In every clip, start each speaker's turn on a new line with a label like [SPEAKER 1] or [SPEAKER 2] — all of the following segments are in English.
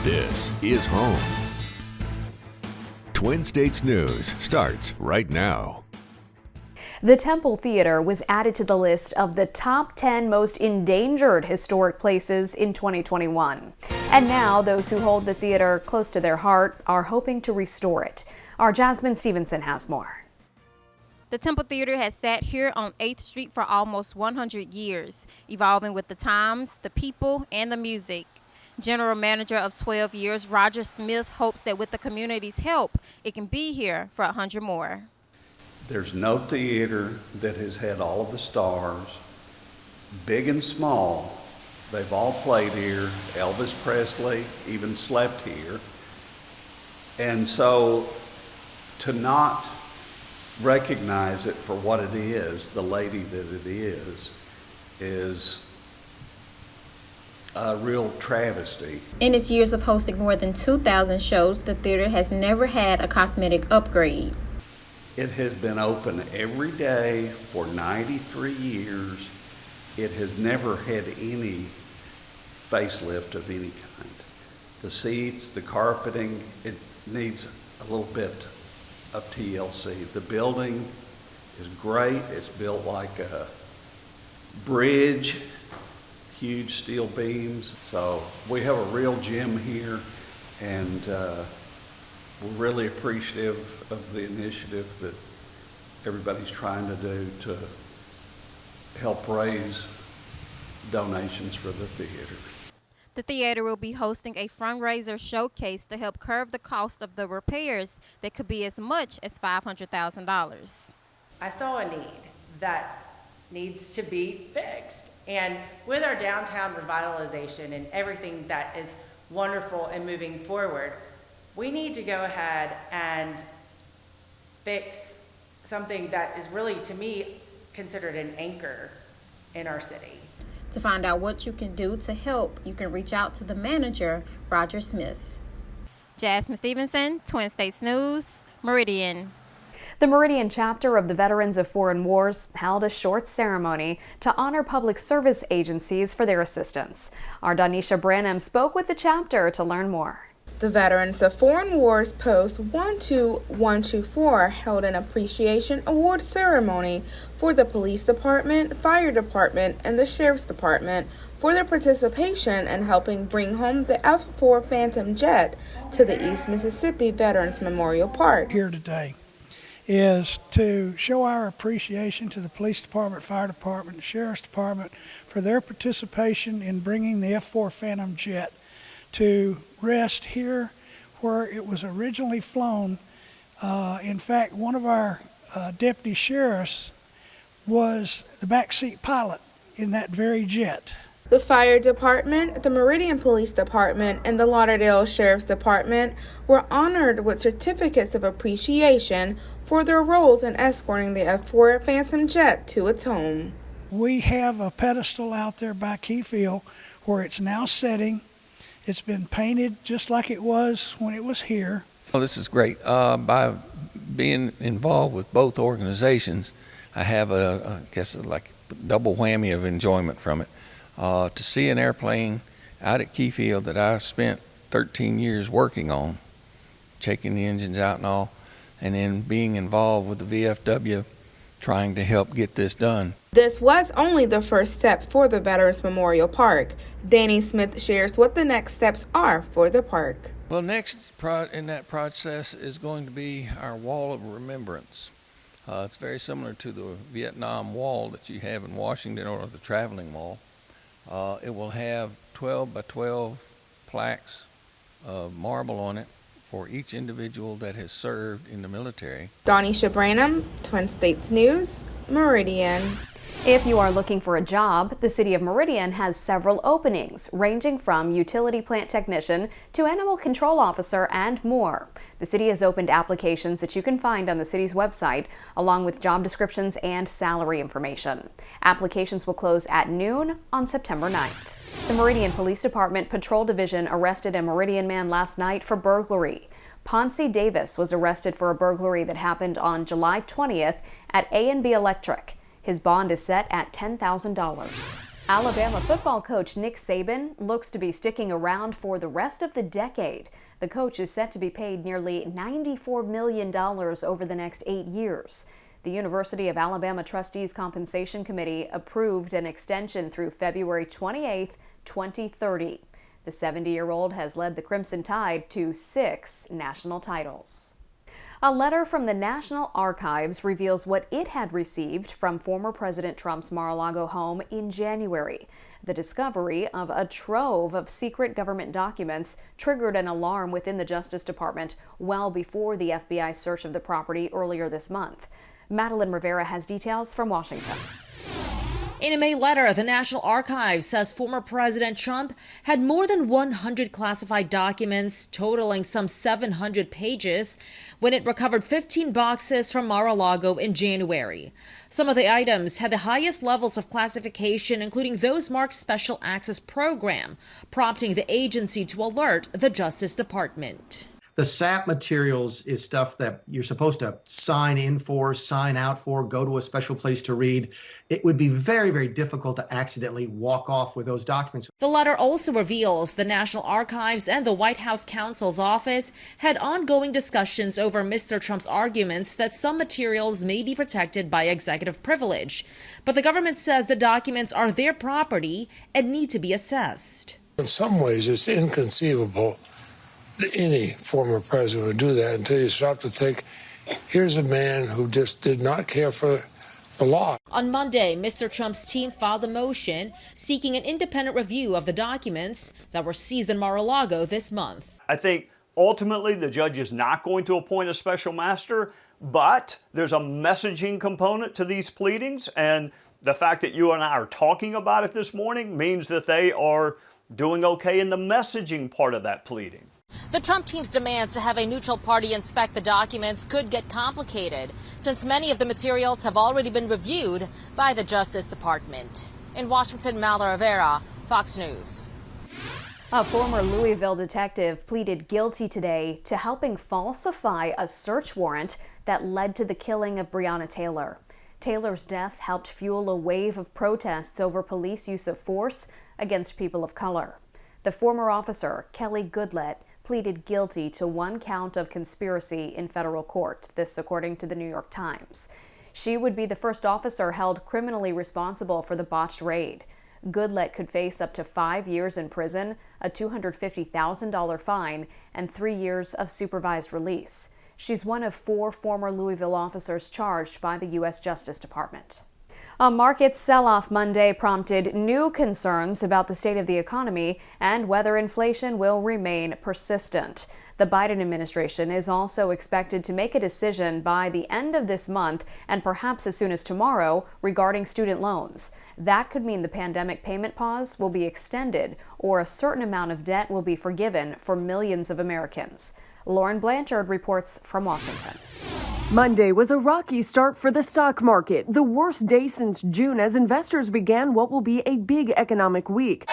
[SPEAKER 1] This is home. Twin States News starts right now.
[SPEAKER 2] The Temple Theater was added to the list of the top 10 most endangered historic places in 2021. And now those who hold the theater close to their heart are hoping to restore it. Our Jasmine Stevenson has more.
[SPEAKER 3] The Temple Theater has sat here on 8th Street for almost 100 years, evolving with the times, the people, and the music. General Manager of 12 years, Roger Smith, hopes that with the community's help, it can be here for 100 more.
[SPEAKER 4] There's no theater that has had all of the stars, big and small. They've all played here. Elvis Presley even slept here. And so to not recognize it for what it is, the lady that it is a real travesty.
[SPEAKER 3] In its years of hosting more than 2,000 shows, the theater has never had a cosmetic upgrade.
[SPEAKER 4] It has been open every day for 93 years. It has never had any facelift of any kind. The seats, the carpeting, it needs a little bit of TLC. The building is great. It's built like a bridge, huge steel beams. So we have a real gem here, and we're really appreciative of the initiative that everybody's trying to do to help raise donations for the theater.
[SPEAKER 3] The theater will be hosting a fundraiser showcase to help curb the cost of the repairs that could be as much as $500,000.
[SPEAKER 5] I saw a need that needs to be fixed. And with our downtown revitalization and everything that is wonderful and moving forward, we need to go ahead and fix something that is really, to me, considered an anchor in our city.
[SPEAKER 3] To find out what you can do to help, you can reach out to the manager, Roger Smith. Jasmine Stevenson, Twin States News, Meridian.
[SPEAKER 2] The Meridian chapter of the Veterans of Foreign Wars held a short ceremony to honor public service agencies for their assistance. Our Danisha Branham spoke with the chapter to learn more.
[SPEAKER 6] The Veterans of Foreign Wars Post 12124 held an appreciation award ceremony for the police department, fire department, and the sheriff's department for their participation in helping bring home the F-4 Phantom jet to the East Mississippi Veterans Memorial Park.
[SPEAKER 7] Here today is to show our appreciation to the police department, fire department, sheriff's department for their participation in bringing the F-4 Phantom jet to rest here where it was originally flown. In fact, one of our deputy sheriffs was the backseat pilot in that very jet.
[SPEAKER 6] The fire department, the Meridian Police Department, and the Lauderdale Sheriff's Department were honored with certificates of appreciation for their roles in escorting the F-4 Phantom jet to its home.
[SPEAKER 7] We have a pedestal out there by Keyfield where it's now sitting. It's been painted just like it was when it was here.
[SPEAKER 8] Well, this is great. By being involved with both organizations, I have I guess like double whammy of enjoyment from it. To see an airplane out at Keyfield that I spent 13 years working on, checking the engines out and all, and then being involved with the VFW trying to help get this done.
[SPEAKER 6] This was only the first step for the Veterans Memorial Park. Danny Smith shares what the next steps are for the park.
[SPEAKER 8] Well, next in that process is going to be our Wall of Remembrance. It's very similar to the Vietnam Wall that you have in Washington, or the Traveling Wall. It will have 12 by 12 plaques of marble on it for each individual that has served in the military.
[SPEAKER 6] Danisha Branham, Twin States News, Meridian.
[SPEAKER 2] If you are looking for a job, the City of Meridian has several openings, ranging from utility plant technician to animal control officer and more. The city has opened applications that you can find on the city's website, along with job descriptions and salary information. Applications will close at noon on September 9th. The Meridian Police Department Patrol Division arrested a Meridian man last night for burglary. Ponce Davis was arrested for a burglary that happened on July 20th at A&B Electric. His bond is set at $10,000. Alabama football coach Nick Saban looks to be sticking around for the rest of the decade. The coach is set to be paid nearly $94 million over the next 8 years. The University of Alabama Trustees Compensation Committee approved an extension through February 28, 2030. The 70-year-old has led the Crimson Tide to 6 national titles. A letter from the National Archives reveals what it had received from former President Trump's Mar-a-Lago home in January. The discovery of a trove of secret government documents triggered an alarm within the Justice Department well before the FBI search of the property earlier this month. Madeline Rivera has details from Washington.
[SPEAKER 9] In a May letter, the National Archives says former President Trump had more than 100 classified documents, totaling some 700 pages, when it recovered 15 boxes from Mar-a-Lago in January. Some of the items had the highest levels of classification, including those marked Special Access Program, prompting the agency to alert the Justice Department.
[SPEAKER 10] The SAP materials is stuff that you're supposed to sign in for, sign out for, go to a special place to read. It would be very, very difficult to accidentally walk off with those documents.
[SPEAKER 9] The letter also reveals the National Archives and the White House counsel's office had ongoing discussions over Mr. Trump's arguments that some materials may be protected by executive privilege. But the government says the documents are their property and need to be assessed.
[SPEAKER 11] In some ways, it's inconceivable that any former president would do that until you start to think, here's a man who just did not care for the law.
[SPEAKER 9] On Monday, Mr. Trump's team filed a motion seeking an independent review of the documents that were seized in Mar-a-Lago this month.
[SPEAKER 12] I think ultimately the judge is not going to appoint a special master, but there's a messaging component to these pleadings, and the fact that you and I are talking about it this morning means that they are doing okay in the messaging part of that pleading.
[SPEAKER 9] The Trump team's demands to have a neutral party inspect the documents could get complicated, since many of the materials have already been reviewed by the Justice Department. In Washington, Madeline Rivera, Fox News.
[SPEAKER 2] A former Louisville detective pleaded guilty today to helping falsify a search warrant that led to the killing of Breonna Taylor. Taylor's death helped fuel a wave of protests over police use of force against people of color. The former officer, Kelly Goodlett, pleaded guilty to 1 count of conspiracy in federal court, this according to the New York Times. She would be the first officer held criminally responsible for the botched raid. Goodlett could face up to 5 years in prison, a $250,000 fine, and 3 years of supervised release. She's one of 4 former Louisville officers charged by the U.S. Justice Department. A market sell-off Monday prompted new concerns about the state of the economy and whether inflation will remain persistent. The Biden administration is also expected to make a decision by the end of this month and perhaps as soon as tomorrow regarding student loans. That could mean the pandemic payment pause will be extended or a certain amount of debt will be forgiven for millions of Americans. Lauren Blanchard reports from Washington.
[SPEAKER 13] Monday was a rocky start for the stock market, the worst day since June as investors began what will be a big economic week.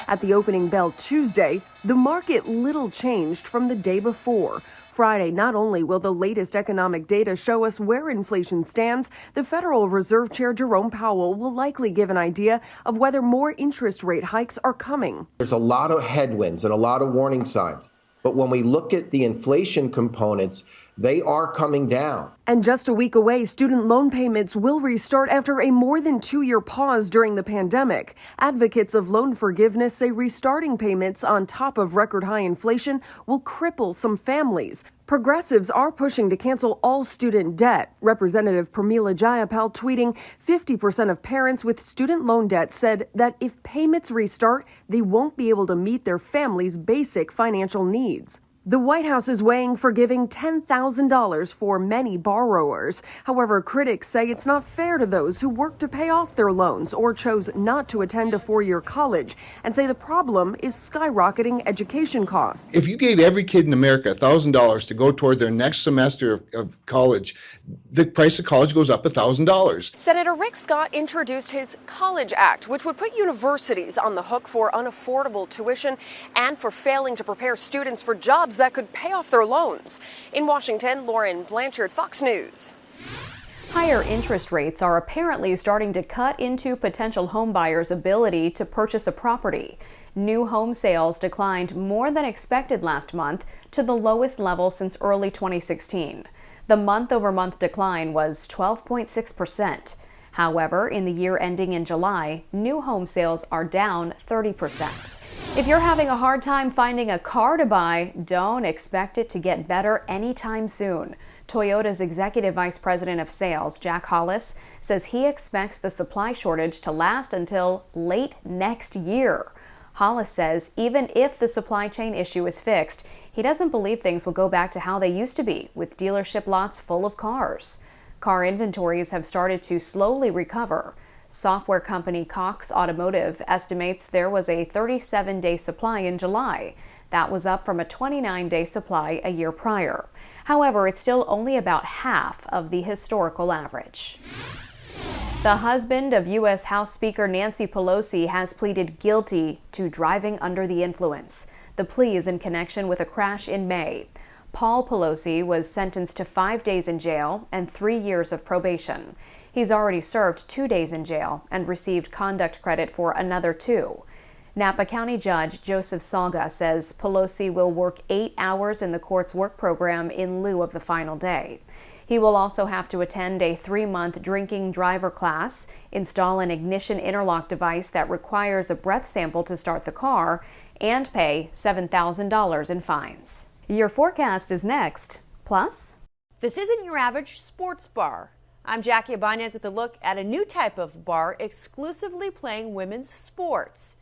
[SPEAKER 13] At the opening bell Tuesday, the market little changed from the day before. Friday, not only will the latest economic data show us where inflation stands, the Federal Reserve Chair Jerome Powell will likely give an idea of whether more interest rate hikes are coming.
[SPEAKER 14] There's a lot of headwinds and a lot of warning signs. But when we look at the inflation components, they are coming down.
[SPEAKER 13] And just a week away, student loan payments will restart after a more than 2-year pause during the pandemic. Advocates of loan forgiveness say restarting payments on top of record high inflation will cripple some families. Progressives are pushing to cancel all student debt. Representative Pramila Jayapal tweeting 50% of parents with student loan debt said that if payments restart, they won't be able to meet their family's basic financial needs. The White House is weighing forgiving $10,000 for many borrowers. However, critics say it's not fair to those who worked to pay off their loans or chose not to attend a 4-year college, and say the problem is skyrocketing education costs.
[SPEAKER 15] If you gave every kid in America $1,000 to go toward their next semester of college, the price of college goes up $1,000.
[SPEAKER 13] Senator Rick Scott introduced his College Act, which would put universities on the hook for unaffordable tuition and for failing to prepare students for jobs that could pay off their loans. In Washington, Lauren Blanchard, Fox News.
[SPEAKER 2] Higher interest rates are apparently starting to cut into potential homebuyers' ability to purchase a property. New home sales declined more than expected last month to the lowest level since early 2016. The month-over-month decline was 12.6%. However, in the year ending in July, new home sales are down 30%. If you're having a hard time finding a car to buy, don't expect it to get better anytime soon. Toyota's Executive Vice President of Sales, Jack Hollis, says he expects the supply shortage to last until late next year. Hollis says even if the supply chain issue is fixed, he doesn't believe things will go back to how they used to be, with dealership lots full of cars. Car inventories have started to slowly recover. Software company Cox Automotive estimates there was a 37-day supply in July. That was up from a 29-day supply a year prior. However, it's still only about half of the historical average. The husband of U.S. House Speaker Nancy Pelosi has pleaded guilty to driving under the influence. The plea is in connection with a crash in May. Paul Pelosi was sentenced to 5 days in jail and 3 years of probation. He's already served 2 days in jail and received conduct credit for another 2. Napa County Judge Joseph Salga says Pelosi will work 8 hours in the court's work program in lieu of the final day. He will also have to attend a 3-month drinking driver class, install an ignition interlock device that requires a breath sample to start the car, and pay $7,000 in fines. Your forecast is next. Plus,
[SPEAKER 16] this isn't your average sports bar. I'm Jackie Ibanez with a look at a new type of bar exclusively playing women's sports.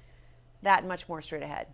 [SPEAKER 16] That and much more straight ahead.